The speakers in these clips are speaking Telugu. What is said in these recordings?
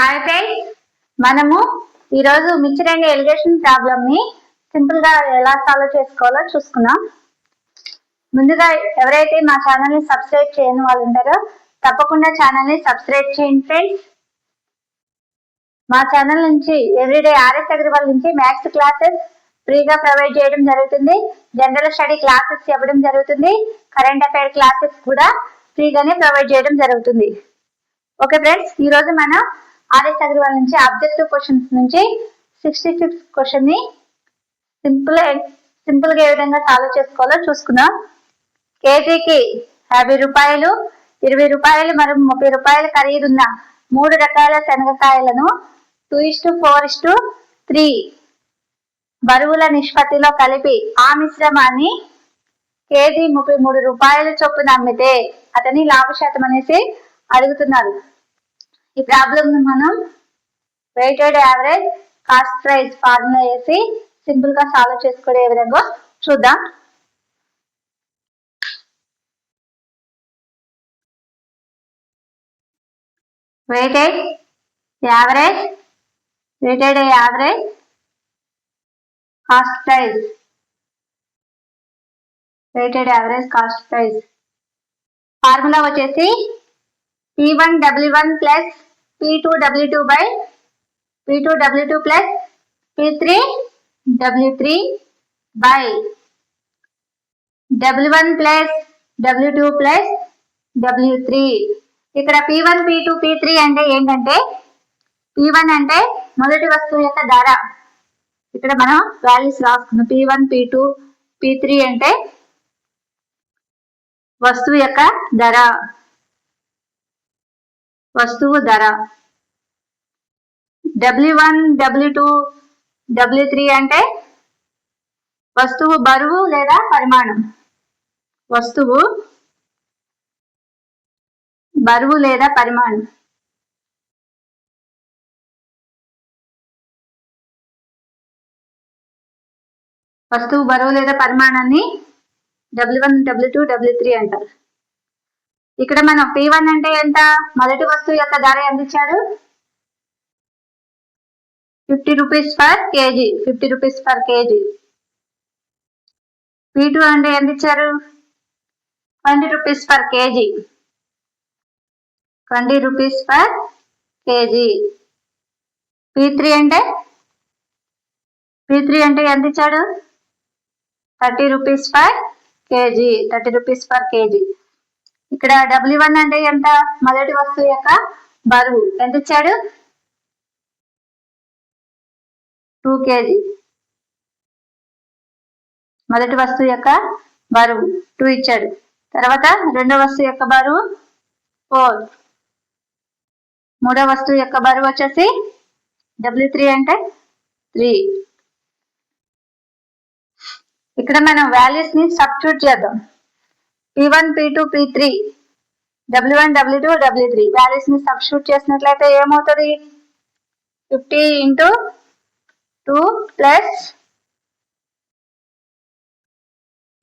హాయ్ ఫ్రెండ్స్, మనము ఈరోజు మిక్స్డ్ అండ్ ఎలిగేషన్ ప్రాబ్లమ్ ని సింపుల్ గా ఎలా సాల్వ్ చేసుకోవాలో చూసుకుందాం. ముందుగా ఎవరైతే మా ఛానల్ ని సబ్స్క్రైబ్ చేయని వాళ్ళు ఉంటారో తప్పకుండా ఛానల్ ని సబ్స్క్రైబ్ చేయండి ఫ్రెండ్స్. మా ఛానల్ నుంచి ఎవ్రీడే ఆర్ఎస్ అగ్రవాల్ నుంచి మ్యాథ్స్ క్లాసెస్ ఫ్రీగా ప్రొవైడ్ చేయడం జరుగుతుంది. జనరల్ స్టడీ క్లాసెస్ ఇవ్వడం జరుగుతుంది. కరెంట్ అఫైర్ క్లాసెస్ కూడా ఫ్రీగానే ప్రొవైడ్ చేయడం జరుగుతుంది. ఓకే ఫ్రెండ్స్, ఈ రోజు మనం ఆర్ఎస్ అగ్రవాల్ నుంచి ఆబ్జెక్టివ్ క్వశ్చన్స్ నుంచి 66 క్వశ్చన్ ని సింపుల్ గా ఏ విధంగా సాల్వ్ చేసుకోవాలో చూసుకుందాం. కేజీకి 50 రూపాయలు, 20 రూపాయలు మరియు 30 రూపాయల ఖరీదున్న 3 రకాల శనగకాయలను 2:4:3 బరువుల నిష్పత్తిలో కలిపి ఆ మిశ్రమాన్ని కేజీ 33 రూపాయల చొప్పున అమ్మితే అతని లాభశాతం అనేసి అడుగుతున్నారు. ఈ ప్రాబ్లం మనం weighted average cost price formula వేసి సింపుల్ గా సాల్వ్ చేసుకునే విధంగా చూద్దాం. Weighted average cost price formula వచ్చేసి P1W1 plus P2W2 by P2W2 plus P3W3 by W1 plus W2 plus W3. ఇక్కడ P1, P2, P3 అంటే ఏంటంటే P1 అంటే మొదటి వస్తువు యొక్క ధర. ఇక్కడ మనం వాల్యూస్ రాసుకున్నాం. P1, P2, P3 అంటే వస్తువు యొక్క ధర. W1, W2, W3 అంటే వస్తువు బరువు లేదా పరిమాణం. వస్తువు బరువు లేదా పరిమాణాన్ని W1, W2, W3 అంటారు. ఇక్కడ మనం P1 అంటే ఎంత, మొదటి వస్తువు యొక్క ధర ఎంత ఇచ్చాడు, 50 రూపీస్ పర్ కేజీ. P2 అంటే ఎంత ఇచ్చారు, 20 రూపీస్ పర్ కేజీ. P3 అంటే ఎంత ఇచ్చాడు, 30 రూపీస్ పర్ కేజీ. ఇక్కడ W1 అంటే ఎంత, మొదటి వస్తువు యొక్క బరువు ఎంత ఇచ్చాడు, 2 kg. మొదటి వస్తువు యొక్క బరువు 2 ఇచ్చాడు. తర్వాత రెండో వస్తువు యొక్క బరువు 4. మూడో వస్తువు యొక్క బరువు వచ్చేసి W3 అంటే 3. ఇక్కడ మనం వాల్యూస్ ని సబ్స్టిట్యూట్ చేద్దాం. P1, P2, P3, W1, W2, W3 values ని సబ్స్టిట్యూట్ చేసినట్లయితే ఏమవుతుంది, 50 into 2 plus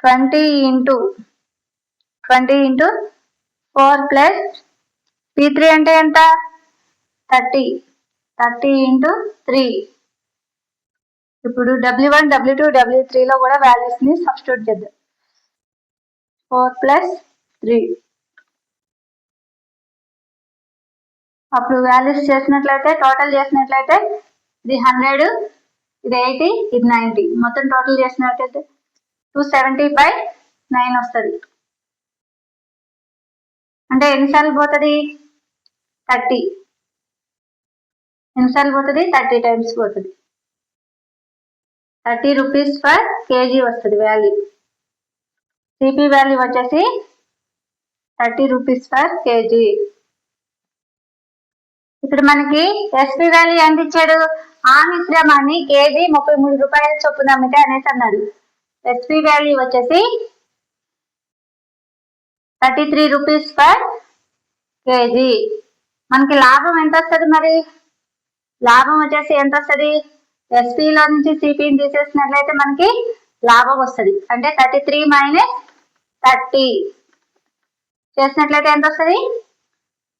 20 into 4 plus P3 అంటే ఎంత, 30 into 3. ఇప్పుడు W1, W2, W3 లో కూడా వాల్యూస్ ని సబ్స్టిట్యూట్ చేద్దాం. 4 plus 3. అప్పుడు వాల్యూస్ చేసినట్లయితే టోటల్ చేసినట్లయితే ఇది 100, ఇది 80, ఇది 90. మొత్తం టోటల్ చేసినట్లయితే 270/9 వస్తుంది. అంటే ఎన్నిసార్లు పోతుంది, 30. ఎన్నిసార్లు పోతుంది, 30 టైమ్స్ పోతుంది. 30 రూపీస్ పర్ కేజీ వస్తుంది వాల్యూ. సిపి వాల్యూ వచ్చేసి 30 రూపీస్ పర్ కేజీ. ఇక్కడ మనకి ఎస్పి వాల్యూ ఎంత ఇచ్చాడు, ఆ మిశ్రమాన్ని కేజీ 33 రూపాయల చొప్పున అమ్మితే అనేసి అన్నాడు. ఎస్పి వాల్యూ వచ్చేసి 33 రూపీస్ పర్ కేజీ. మనకి లాభం ఎంత వస్తుంది, మరి లాభం వచ్చేసి ఎంత వస్తుంది, ఎస్పీలో నుంచి సిపిని తీసేసినట్లయితే మనకి లాభం వస్తుంది. అంటే 33 - 30 చేసినట్లయితే ఎంత వస్తుంది,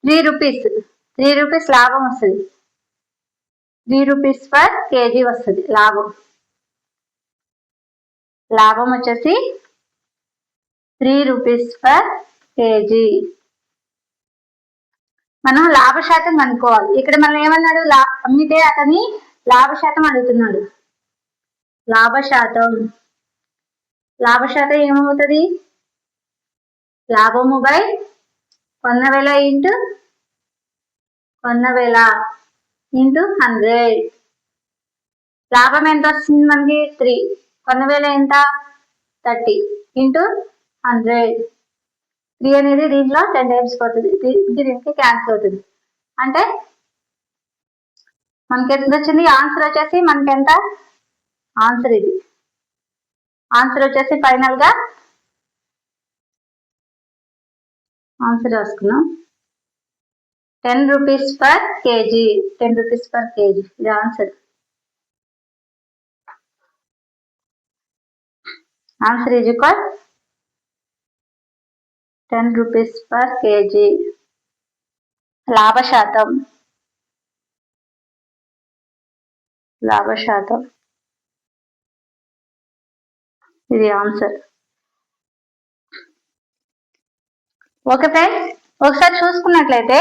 3 రూపీస్ లాభం వస్తుంది. 3 రూపీస్ పర్ కేజీ వస్తుంది లాభం. లాభం వచ్చేసి 3 రూపీస్ పర్ కేజీ. మనం లాభ శాతం కనుక్కోవాలి. ఇక్కడ మనం ఏమన్నాడు, అమ్మితే అతని లాభ శాతం అడుగుతున్నాడు. లాభ శాతం ఏమవుతుంది, లాభము బై కొన్న వేల ఇంటూ 100. లాభం ఎంత వస్తుంది మనకి 3, కొన్న వేల ఎంత 30 ఇంటూ 100. 3 అనేది దీంట్లో 10 టైమ్స్ పోతుంది, దీనికి క్యాన్సిల్ అవుతుంది. అంటే మనకి ఎంత వచ్చింది ఆన్సర్ వచ్చేసి, మనకి ఎంత ఆన్సర్, ఇది ఆన్సర్ వచ్చేసి ఫైనల్ గా ఆన్సర్ రాసుకున్నాం 10 rupees per KG. 10 rupees per KG ఇది answer. Answer is equal 10 rupees per KG. లాభ శాతం ఇది ఆన్సర్. ఓకే ఫ్రెండ్స్, ఒకసారి చూసుకున్నట్లయితే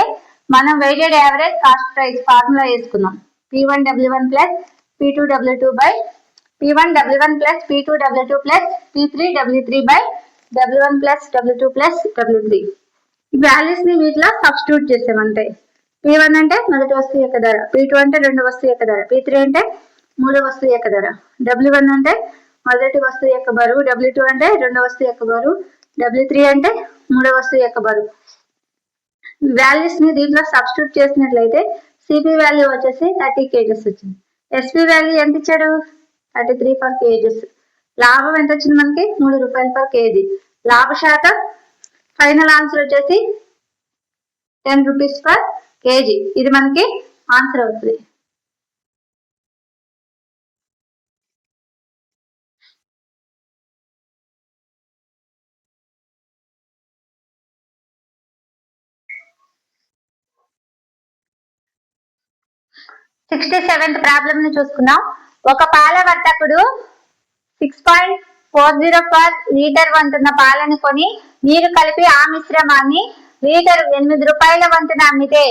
మనం weighted average cost price formula వేసుకున్నాం. P1W1 plus P2W2 by P1W1 plus P2W2 plus P3W3 by W1 plus W2 plus W3. ఈ వాల్యూస్ ని వీటిలో సబ్స్టిట్యూట్ చేసామంటే, P1 అంటే మొదటి వస్తువు యొక్క ధర, P2 అంటే రెండవ వస్తువు యొక్క ధర, P3 అంటే మూడవ వస్తువు యొక్క ధర, W1 అంటే మొదటి వస్తువు యొక్క బరువు, W2 అంటే రెండవ వస్తువు యొక్క బరువు, W3 అంటే మూడవ వస్తువు యొక్క బరువు. వాల్యూస్ ని దీంట్లో సబ్స్టిట్యూట్ చేసినట్లయితే సిపి వాల్యూ వచ్చేసి 30 kgs వచ్చింది. ఎస్పి వాల్యూ ఎంత ఇచ్చాడు 33 పర్ kgs. లాభం ఎంత వచ్చింది మనకి 3 రూపాయలు పర్ కేజీ. లాభ శాతం ఫైనల్ ఆన్సర్ వచ్చేసి 10 రూపీస్ పర్ కేజీ. ఇది మనకి ఆన్సర్ అవుతుంది. సిక్స్టీ సెవెంత్ ప్రాబ్లం ని చూసుకున్నాం. ఒక పాల వర్తకుడు 6.40 పర్ లీటర్ వంతున్న పాలను కొని నీరు కలిపి ఆ మిశ్రమాన్ని లీటర్ 8 రూపాయల వంతున అమ్మితే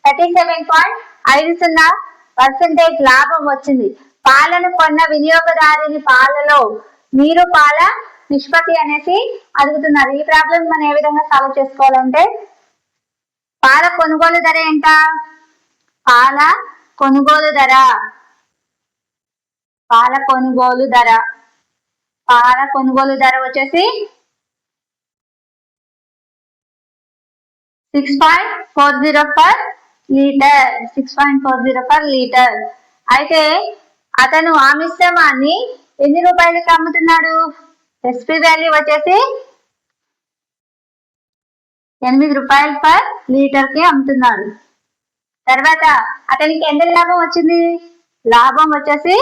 37.50% లాభం వచ్చింది. పాలను కొన్న వినియోగదారుని పాలలో నీరు పాల నిష్పత్తి అనేసి అడుగుతున్నారు. ఈ ప్రాబ్లం మనం ఏ విధంగా సాల్వ్ చేసుకోవాలంటే, పాల కొనుగోలు ధర ఎంత, పాల కొనుగోలు ధర వచ్చేసి 6.40 పర్ లీటర్. అయితే అతను ఆ మిశ్రమాన్ని ఎన్ని రూపాయలకి అమ్ముతున్నాడు, ఎస్పి వాల్యూ వచ్చేసి 8 రూపాయలు పర్ లీటర్ కి అమ్ముతున్నాడు. తర్వాత అతనికి ఎంత లాభం వచ్చింది, లాభం వచ్చేసి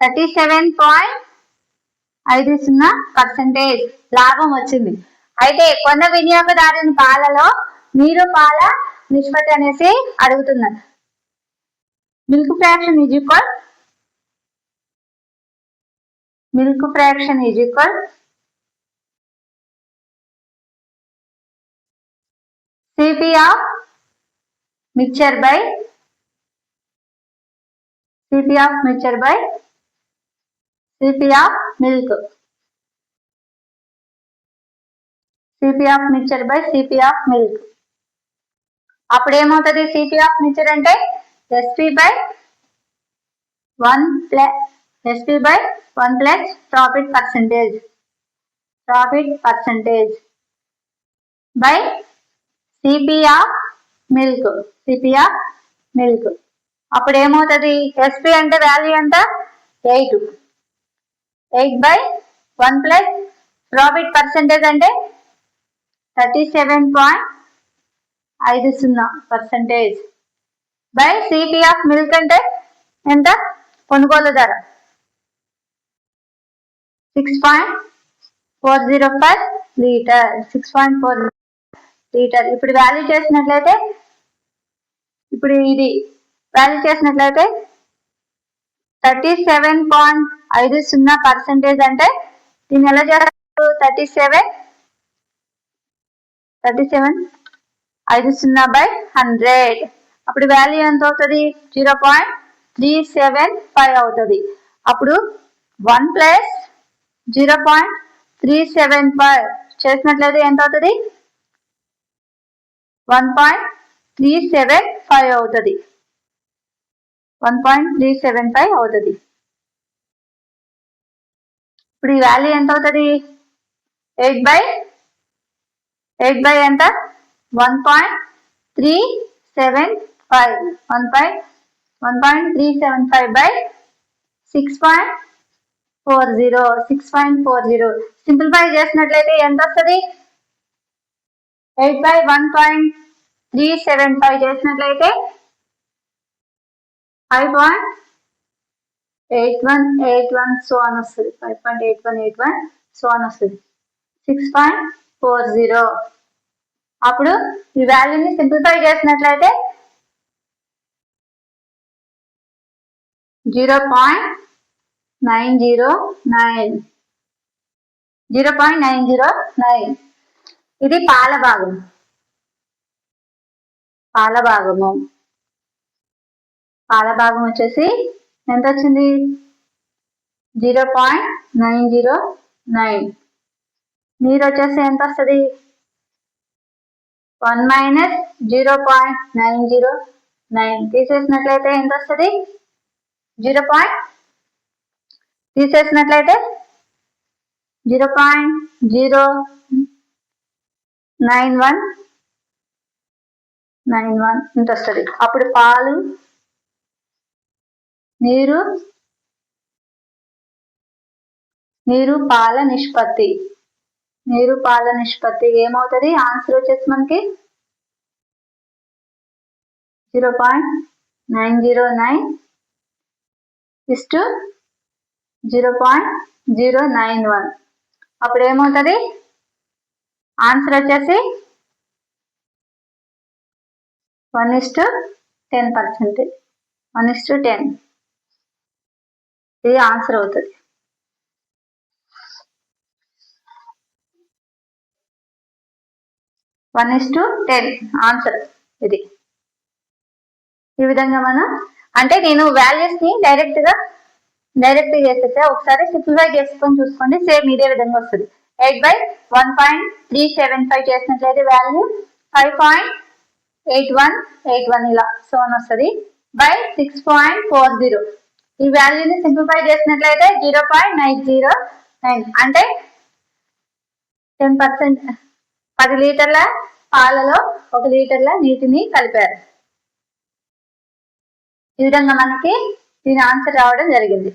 37.50% లాభం వచ్చింది. అయితే కొన్న వినియోగదారుని పాలలో నీరు పాల నిష్పత్తి అనేసి అడుగుతున్నారు. Milk fraction is equal CP of mixture by CP of mixture by CP of milk. అప్పుడు ఏమవుతుంది, సిపి ఆఫ్ మిక్చర్ అంటే SP by 1 plus profit percentage by CP of milk. అప్పుడు ఏమవుతుంది, ఎస్పి అంటే వాల్యూ ఎంత 8 బై 1 ప్లస్ ప్రాఫిట్ పర్సంటేజ్ అంటే 37.50% బై సిపి ఆఫ్ మిల్క్ అంటే ఎంత, కొనుగోలు ధర 6.40 పర్ లీటర్. 6.40 లీటర్. ఇప్పుడు వాల్యూ చేసినట్లయితే, ఇప్పుడు ఇది వాల్యూ చేసినట్లయితే 37.50% అంటే దీన్ని ఎలా చేస్తారు? 37.50/100. అప్పుడు వాల్యూ ఎంత అవుతుంది? 0.375 అవుతుంది. అప్పుడు 1 + 0.375 చేసినట్లయితే ఎంత అవుతుంది? 1.375 అవుతుంది. 1.375 అవుతుంది. ఇప్పుడు ఈ వాల్యూ ఎంత అవుతుంది? 8 బై ఎంత? 1.375. 1.375/6.40. 6.40 సింప్లిఫై చేసినట్లయితే ఎంత వస్తుంది? 8/1.375 చేసినట్లయితే 5.8181 సో అని వస్తుంది. 5.8181 సో అని వస్తుంది. 6.40. అప్పుడు ఈ వాల్యూని సింప్లిఫై చేసినట్లయితే 0.909. ఇది పాల భాగం వచ్చేసి ఎంత వచ్చింది? 0.909. నీరు వచ్చేసి ఎంత వస్తుంది? 1 - 0.909 తీసేసినట్లయితే ఎంత వస్తుంది? 0.091 ఇంత వస్తుంది. అప్పుడు పాలు నీరు పాల నిష్పత్తి ఏమవుతుంది? ఆన్సర్ వచ్చేసి మనకి 0.909:0.091. అప్పుడు ఏమవుతుంది? ఆన్సర్ వచ్చేసి 1:10%. 1:10 ఇది ఆన్సర్ అవుతుంది. ఆన్సర్ ఇది. ఈ విధంగా మనం అంటే నేను వాల్యూస్ ని డైరెక్ట్ చేసేసా. ఒకసారి సింప్లిఫై చేసుకొని చూసుకోండి. సేమ్ ఇదే విధంగా వస్తుంది. 8/1.375 చేసినట్లయితే వాల్యూ 5.8181 ఇలా సో అని వస్తుంది. బై 6.40 ఈ వాల్యూని సింప్లిఫై చేసినట్లయితే 0.909 అంటే 10%. 10 లీటర్ల పాలలో 1 లీటర్ల నీటిని కలిపారు. ఈ విధంగా మనకి దీని ఆన్సర్ రావడం జరిగింది.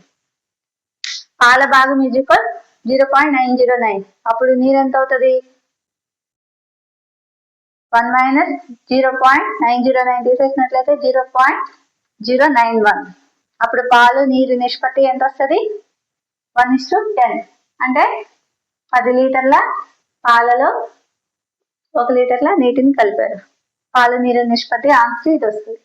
పాల భాగం = 0.909. అప్పుడు నీరు ఎంత అవుతుంది? 1 - 0.909 తీసేసినట్లయితే 0.091. అప్పుడు పాలు నీరు నిష్పత్తి ఎంత వస్తుంది? 1:10 అంటే 10 లీటర్ల పాలలో 1 లీటర్ల నీటిని కలిపారు. పాలు నీరు నిష్పత్తి ఆన్సర్ ఇది వస్తుంది.